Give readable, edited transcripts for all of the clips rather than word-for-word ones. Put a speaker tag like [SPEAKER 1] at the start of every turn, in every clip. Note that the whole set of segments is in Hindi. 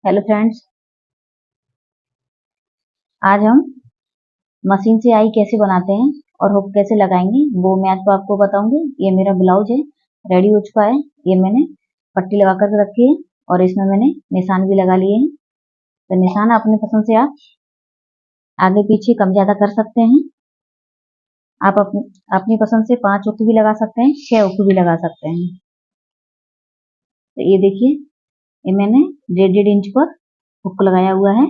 [SPEAKER 1] हेलो फ्रेंड्स, आज हम मशीन से आई कैसे बनाते हैं और हुक कैसे लगाएंगे वो मैं आज को आपको बताऊंगी। ये मेरा ब्लाउज है, रेडी हो चुका है। ये मैंने पट्टी लगा कर रखी है और इसमें मैंने निशान भी लगा लिए हैं। तो निशान अपनी पसंद से आप आगे पीछे कम ज्यादा कर सकते हैं। आप अपनी पसंद से 5 हुक भी लगा सकते हैं, 6 हुक भी लगा सकते हैं। तो ये देखिए, ये मैंने 1.5 इंच पर हुक लगाया हुआ है।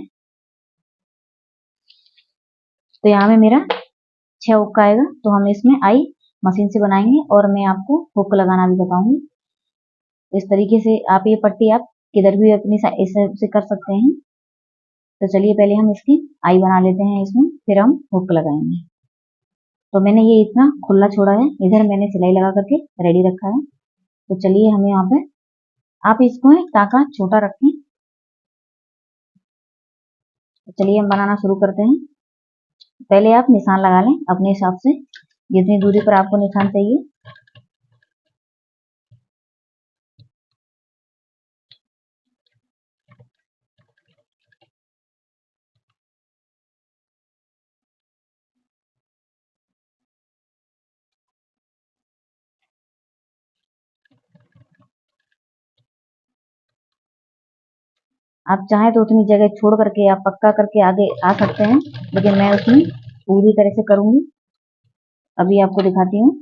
[SPEAKER 1] तो यहाँ में मेरा 6 हुक आएगा। तो हम इसमें आई मशीन से बनाएंगे और मैं आपको हुक लगाना भी बताऊंगी। इस तरीके से आप ये पट्टी आप किधर भी अपनी हिसाब से कर सकते हैं। तो चलिए पहले हम इसकी आई बना लेते हैं, इसमें फिर हम हुक लगाएंगे। तो मैंने ये इतना खुला छोड़ा है, इधर मैंने सिलाई लगा करके रेडी रखा है। तो चलिए हम यहाँ पे, आप इसको टाका छोटा रखें। तो चलिए हम बनाना शुरू करते हैं। पहले आप निशान लगा लें अपने हिसाब से, जितनी दूरी पर आपको निशान चाहिए। आप चाहें तो उतनी जगह छोड़ करके आप पक्का करके आगे आ सकते हैं, लेकिन मैं उसमें पूरी तरह से करूंगी। अभी आपको दिखाती हूँ।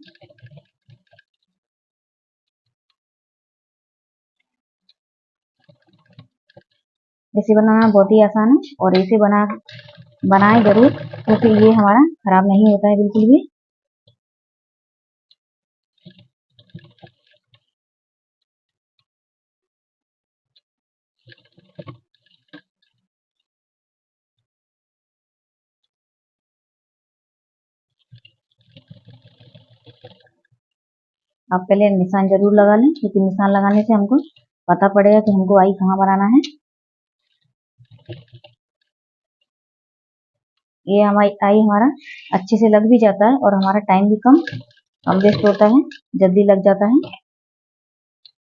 [SPEAKER 1] इसे बनाना बहुत ही आसान है और इसे बनाएं जरूर, क्योंकि ये हमारा खराब नहीं होता है बिल्कुल भी। आप पहले निशान जरूर लगा लें, क्योंकि निशान लगाने से हमको पता पड़ेगा कि हमको आई कहाँ बनाना है। ये हमारी आई हमारा अच्छे से लग भी जाता है और हमारा टाइम भी कम वेस्ट होता है, जल्दी लग जाता है।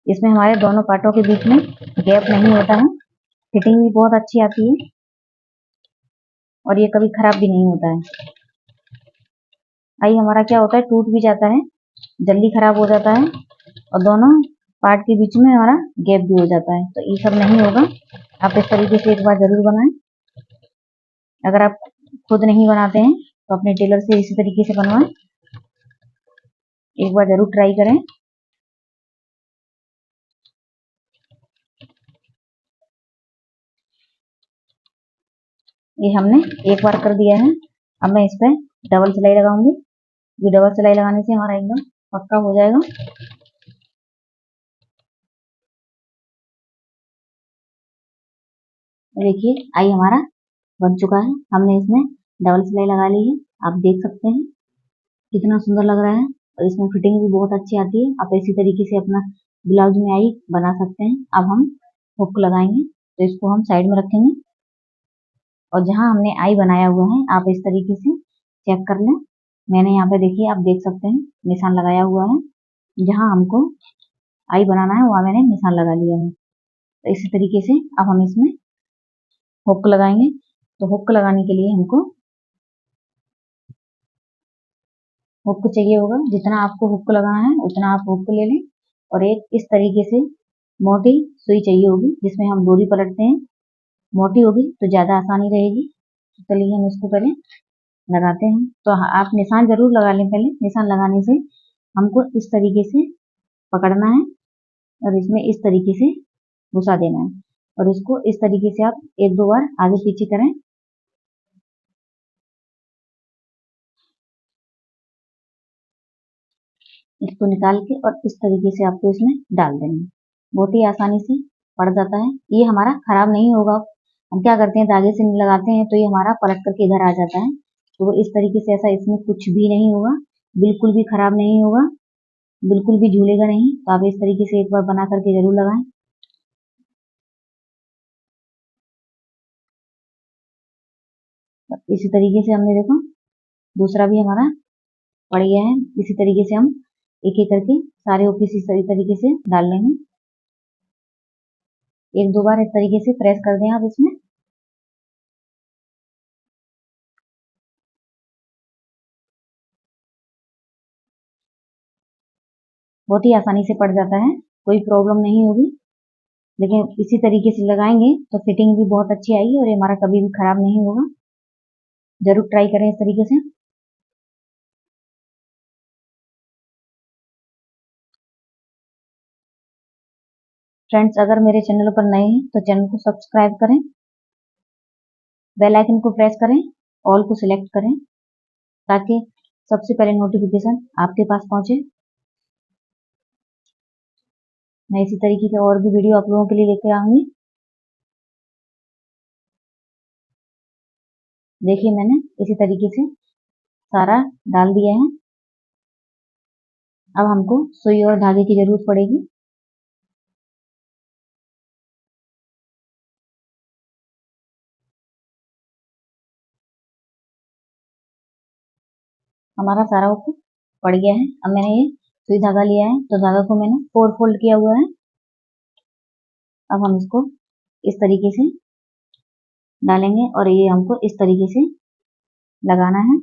[SPEAKER 1] इसमें हमारे दोनों पार्टों के बीच में गैप नहीं होता है, फिटिंग भी बहुत अच्छी आती है और ये कभी खराब भी नहीं होता है। आई हमारा क्या होता है, टूट भी जाता है, जल्दी खराब हो जाता है और दोनों पार्ट के बीच में हमारा गैप भी हो जाता है। तो ये सब नहीं होगा। आप इस तरीके से एक बार जरूर बनाएं। अगर आप खुद नहीं बनाते हैं तो अपने टेलर से इसी तरीके से बनवाएं, एक बार जरूर ट्राई करें। ये हमने एक बार कर दिया है। अब मैं इस पर डबल सिलाई लगाऊंगी। ये डबल सिलाई लगाने से हमारा एकदम पक्का हो जाएगा। देखिए, आई हमारा बन चुका है। हमने इसमें डबल सिलाई लगा ली है, आप देख सकते हैं कितना सुंदर लग रहा है और इसमें फिटिंग भी बहुत अच्छी आती है। आप इसी तरीके से अपना ब्लाउज में आई बना सकते हैं। अब हम हुक लगाएंगे, तो इसको हम साइड में रखेंगे और जहां हमने आई बनाया हुआ है आप इस तरीके से चेक कर लें। मैंने यहाँ पे देखिए, आप देख सकते हैं निशान लगाया हुआ है। जहां हमको आई बनाना है वहां मैंने निशान लगा लिया है। तो इसी तरीके से अब हम इसमें हुक लगाएंगे। तो हुक लगाने के लिए हमको हुक चाहिए होगा। जितना आपको हुक लगाना है उतना आप हुक ले लें और एक इस तरीके से मोटी सुई चाहिए होगी, जिसमें हम डोरी पलटते हैं। मोटी होगी तो ज्यादा आसानी रहेगी। तो चलिए हम इसको पहले लगाते हैं। तो आप निशान जरूर लगा लें। पहले निशान लगाने से हमको इस तरीके से पकड़ना है और इसमें इस तरीके से घुसा देना है और इसको इस तरीके से आप 1-2 बार आगे पीछे करें। इसको निकाल के और इस तरीके से आपको इसमें डाल देना है। बहुत ही आसानी से पड़ जाता है। ये हमारा खराब नहीं होगा। हम क्या करते हैं, धागे से लगाते हैं तो ये हमारा पलट करके इधर आ जाता है। तो इस तरीके से ऐसा इसमें कुछ भी नहीं होगा, बिल्कुल भी खराब नहीं होगा, बिल्कुल भी झूलेगा नहीं। तो आप इस तरीके से एक बार बना करके जरूर लगाएं। इसी तरीके से हमने देखो दूसरा भी हमारा पड़ गया है। इसी तरीके से हम एक एक करके सारे इसी तरीके से डाल लेंगे। एक दो बार इस तरीके से प्रेस कर दें आप इसमें। बहुत ही आसानी से पड़ जाता है, कोई प्रॉब्लम नहीं होगी। लेकिन इसी तरीके से लगाएंगे तो फिटिंग भी बहुत अच्छी आएगी और ये हमारा कभी भी खराब नहीं होगा। जरूर ट्राई करें इस तरीके से। फ्रेंड्स, अगर मेरे चैनल पर नए हैं तो चैनल को सब्सक्राइब करें, बेल आइकन को प्रेस करें, ऑल को सिलेक्ट करें ताकि सबसे पहले नोटिफिकेशन आपके पास पहुंचे। मैं इसी तरीके के और भी वीडियो आप लोगों के लिए लेकर आऊंगी। देखिए मैंने इसी तरीके से सारा डाल दिया है। अब हमको सुई और धागे की जरूरत पड़ेगी। हमारा सारा हुक पड़ गया है। अब मैंने ये सुई धागा लिया है तो धागा को मैंने 4 फोल्ड किया हुआ है। अब हम इसको इस तरीके से डालेंगे और ये हमको इस तरीके से लगाना है।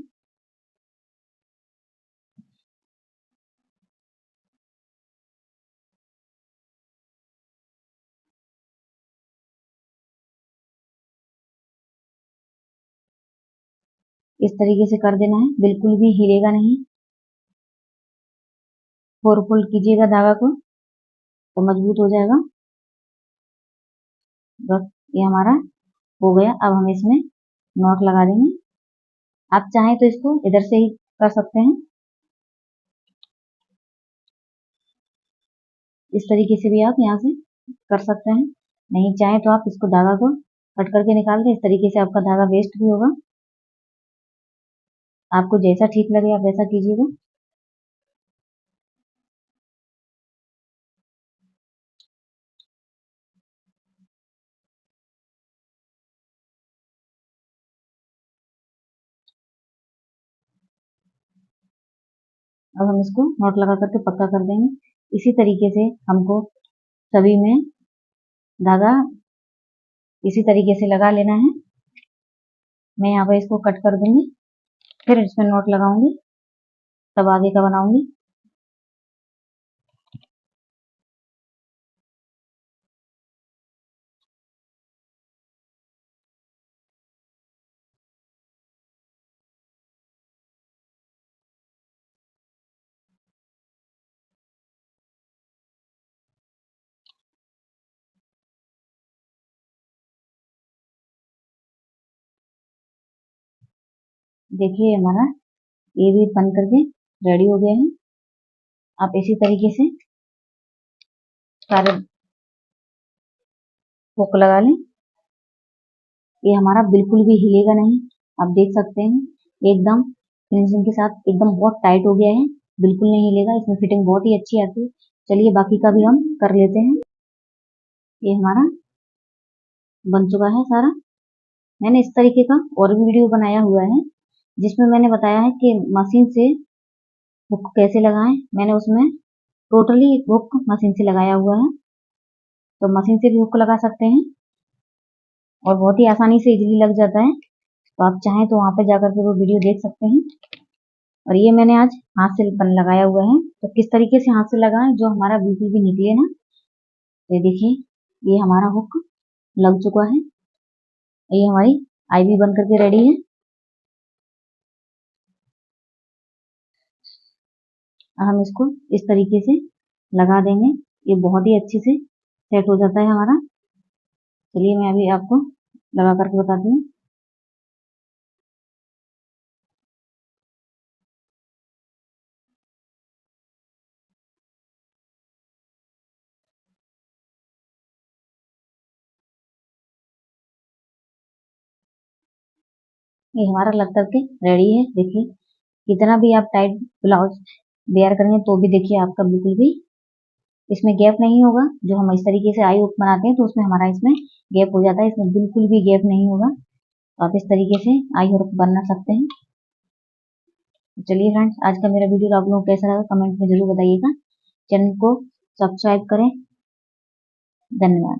[SPEAKER 1] इस तरीके से कर देना है, बिल्कुल भी हिलेगा नहीं। 4 फोल्ड कीजिएगा धागा को तो मजबूत हो जाएगा। बस ये हमारा हो गया। अब हम इसमें नॉट लगा देंगे। आप चाहें तो इसको इधर से ही कर सकते हैं, इस तरीके से भी आप यहाँ से कर सकते हैं। नहीं चाहे तो आप इसको धागा को कट करके निकाल दें। इस तरीके से आपका धागा वेस्ट भी होगा। आपको जैसा ठीक लगे आप वैसा कीजिएगा। अब हम इसको नॉट लगा करके पक्का कर देंगे। इसी तरीके से हमको सभी में धागा इसी तरीके से लगा लेना है। मैं यहाँ पर इसको कट कर दूंगी, फिर इसमें नॉट लगाऊंगी, तब आगे का बनाऊंगी। देखिए हमारा ये भी बन करके रेडी हो गया है। आप इसी तरीके से सारे हुक लगा लें। ये हमारा बिल्कुल भी हिलेगा नहीं। आप देख सकते हैं एकदम फिनिशिंग के साथ एकदम बहुत टाइट हो गया है, बिल्कुल नहीं हिलेगा। इसमें फिटिंग बहुत ही अच्छी आती है। चलिए बाकी का भी हम कर लेते हैं। ये हमारा बन चुका है सारा। मैंने इस तरीके का और भी वीडियो बनाया हुआ है जिसमें मैंने बताया है कि मशीन से हुक कैसे लगाएं। मैंने उसमें टोटली हुक मशीन से लगाया हुआ है, तो मशीन से भी हुक लगा सकते हैं और बहुत ही आसानी से इजीली लग जाता है। तो आप चाहें तो वहां पे जाकर के वो वीडियो देख सकते हैं। और ये मैंने आज हाथ से लगाया हुआ है, तो किस तरीके से हाथ से लगाएं जो हमारा बिल्कुल भी निकले ना। तो ये देखिए ये हमारा हुक लग चुका है। ये हमारी आई भी बन करके रेडी है। हम इसको इस तरीके से लगा देंगे, ये बहुत ही अच्छे से सेट हो जाता है हमारा। चलिए मैं अभी आपको लगा करके बताती हूँ। ये हमारा लग करके रेडी है। देखिए कितना भी आप टाइट ब्लाउज वेयर करेंगे तो भी देखिए आपका बिल्कुल भी इसमें गैप नहीं होगा। जो हम इस तरीके से आई हुक बनाते हैं तो उसमें हमारा इसमें गैप हो जाता है, इसमें बिल्कुल भी गैप नहीं होगा। तो आप इस तरीके से आई हुक बना सकते हैं। चलिए फ्रेंड्स, आज का मेरा वीडियो आप लोगों को कैसा लगा कमेंट में जरूर बताइएगा। चैनल को सब्सक्राइब करें। धन्यवाद।